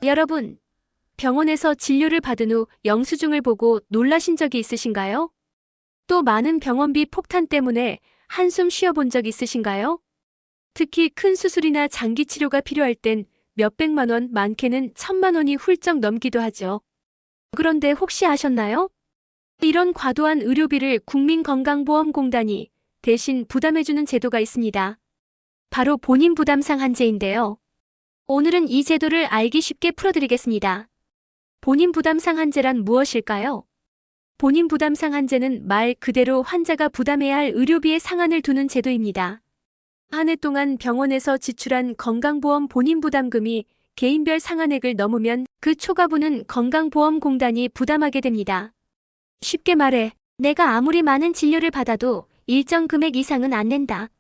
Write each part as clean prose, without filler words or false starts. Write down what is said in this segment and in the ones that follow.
여러분, 병원에서 진료를 받은 후 영수증을 보고 놀라신 적이 있으신가요? 또 많은 병원비 폭탄 때문에 한숨 쉬어본 적 있으신가요? 특히 큰 수술이나 장기 치료가 필요할 땐 몇백만 원, 많게는 1,000만 원이 훌쩍 넘기도 하죠. 그런데 혹시 아셨나요? 이런 과도한 의료비를 국민건강보험공단이 대신 부담해주는 제도가 있습니다. 바로 본인 부담 상한제인데요. 오늘은 이 제도를 알기 쉽게 풀어드리겠습니다. 본인 부담 상한제란 무엇일까요? 본인 부담 상한제는 말 그대로 환자가 부담해야 할 의료비의 상한을 두는 제도입니다. 한 해 동안 병원에서 지출한 건강보험 본인 부담금이 개인별 상한액을 넘으면 그 초과분은 건강보험공단이 부담하게 됩니다. 쉽게 말해, 내가 아무리 많은 진료를 받아도 일정 금액 이상은 안 낸다.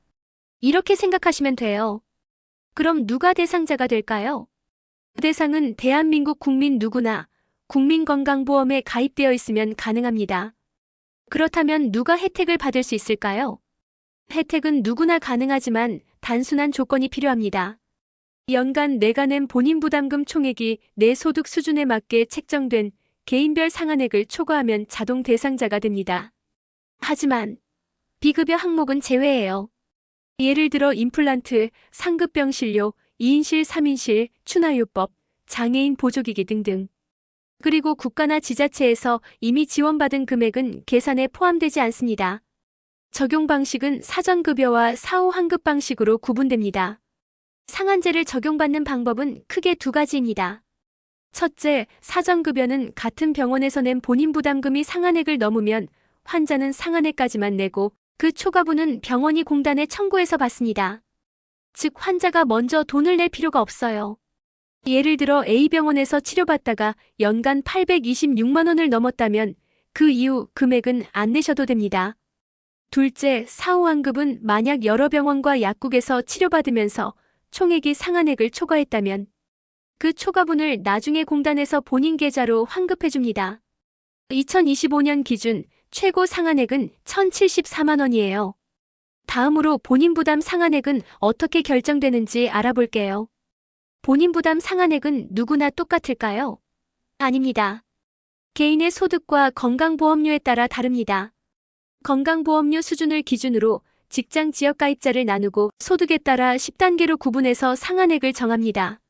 이렇게 생각하시면 돼요. 그럼 누가 대상자가 될까요? 그 대상은 대한민국 국민 누구나 국민건강보험에 가입되어 있으면 가능합니다. 그렇다면 누가 혜택을 받을 수 있을까요? 혜택은 누구나 가능하지만 단순한 조건이 필요합니다. 연간 내가 낸 본인 부담금 총액이 내 소득 수준에 맞게 책정된 개인별 상한액을 초과하면 자동 대상자가 됩니다. 하지만 비급여 항목은 제외예요. 예를 들어 임플란트, 상급병 진료, 2인실, 3인실, 추나요법, 장애인 보조기기 등등. 그리고 국가나 지자체에서 이미 지원받은 금액은 계산에 포함되지 않습니다. 적용 방식은 사전급여와 사후 환급 방식으로 구분됩니다. 상한제를 적용받는 방법은 크게 두 가지입니다. 첫째, 사전급여는 같은 병원에서 낸 본인 부담금이 상한액을 넘으면 환자는 상한액까지만 내고 그 초과분은 병원이 공단에 청구해서 받습니다. 즉 환자가 먼저 돈을 낼 필요가 없어요. 예를 들어 A병원에서 치료받다가 연간 826만 원을 넘었다면 그 이후 금액은 안 내셔도 됩니다. 둘째, 사후환급은 만약 여러 병원과 약국에서 치료받으면서 총액이 상한액을 초과했다면 그 초과분을 나중에 공단에서 본인 계좌로 환급해줍니다. 2025년 기준 최고 상한액은 1,074만 원이에요. 다음으로 본인 부담 상한액은 어떻게 결정되는지 알아볼게요. 본인 부담 상한액은 누구나 똑같을까요? 아닙니다. 개인의 소득과 건강보험료에 따라 다릅니다. 건강보험료 수준을 기준으로 직장 지역가입자를 나누고 소득에 따라 10단계로 구분해서 상한액을 정합니다.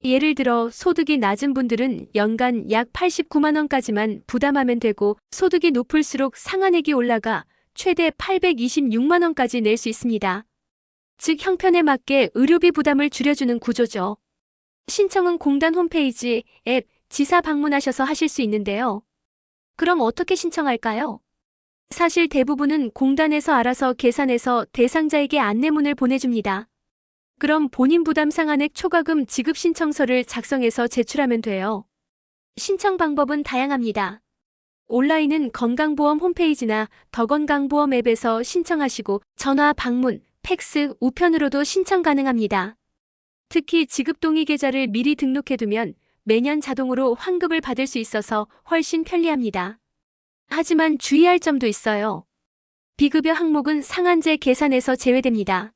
예를 들어 소득이 낮은 분들은 연간 약 89만 원까지만 부담하면 되고 소득이 높을수록 상한액이 올라가 최대 826만 원까지 낼 수 있습니다. 즉 형편에 맞게 의료비 부담을 줄여주는 구조죠. 신청은 공단 홈페이지, 앱, 지사 방문하셔서 하실 수 있는데요. 그럼 어떻게 신청할까요? 사실 대부분은 공단에서 알아서 계산해서 대상자에게 안내문을 보내줍니다. 그럼 본인 부담 상한액 초과금 지급 신청서를 작성해서 제출하면 돼요. 신청 방법은 다양합니다. 온라인은 건강보험 홈페이지나 더건강보험 앱에서 신청하시고 전화, 방문, 팩스, 우편으로도 신청 가능합니다. 특히 지급동의 계좌를 미리 등록해두면 매년 자동으로 환급을 받을 수 있어서 훨씬 편리합니다. 하지만 주의할 점도 있어요. 비급여 항목은 상한제 계산에서 제외됩니다.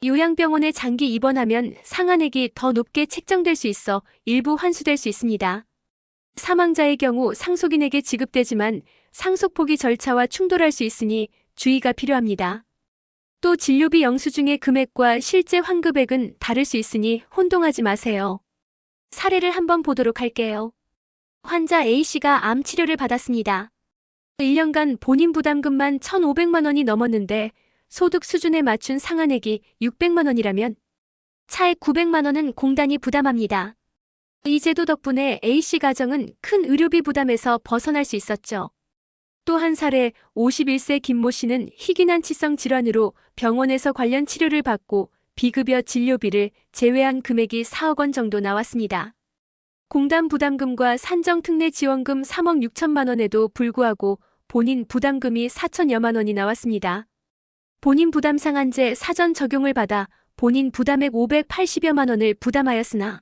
요양병원에 장기 입원하면 상한액이 더 높게 책정될 수 있어 일부 환수될 수 있습니다. 사망자의 경우 상속인에게 지급되지만 상속 포기 절차와 충돌할 수 있으니 주의가 필요합니다. 또 진료비 영수증의 금액과 실제 환급액은 다를 수 있으니 혼동하지 마세요. 사례를 한번 보도록 할게요. 환자 A씨가 암 치료를 받았습니다. 1년간 본인 부담금만 1,500만 원이 넘었는데 소득 수준에 맞춘 상한액이 600만 원이라면 차액 900만 원은 공단이 부담합니다. 이 제도 덕분에 A씨 가정은 큰 의료비 부담에서 벗어날 수 있었죠. 또 한 사례 51세 김모 씨는 희귀난치성 질환으로 병원에서 관련 치료를 받고 비급여 진료비를 제외한 금액이 4억 원 정도 나왔습니다. 공단 부담금과 산정특례 지원금 3억 6천만 원에도 불구하고 본인 부담금이 4천여만 원이 나왔습니다. 본인 부담 상한제 사전 적용을 받아 본인 부담액 580여만 원을 부담하였으나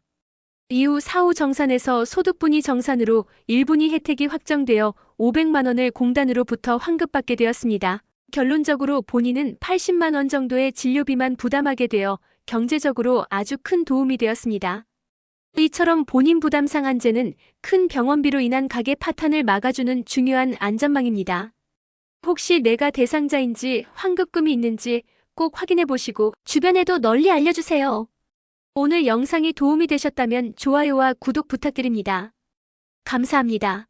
이후 사후 정산에서 소득분위 정산으로 1분위 혜택이 확정되어 500만 원을 공단으로부터 환급받게 되었습니다. 결론적으로 본인은 80만 원 정도의 진료비만 부담하게 되어 경제적으로 아주 큰 도움이 되었습니다. 이처럼 본인 부담 상한제는 큰 병원비로 인한 가계 파탄을 막아주는 중요한 안전망입니다. 혹시 내가 대상자인지 환급금이 있는지 꼭 확인해 보시고 주변에도 널리 알려주세요. 오늘 영상이 도움이 되셨다면 좋아요와 구독 부탁드립니다. 감사합니다.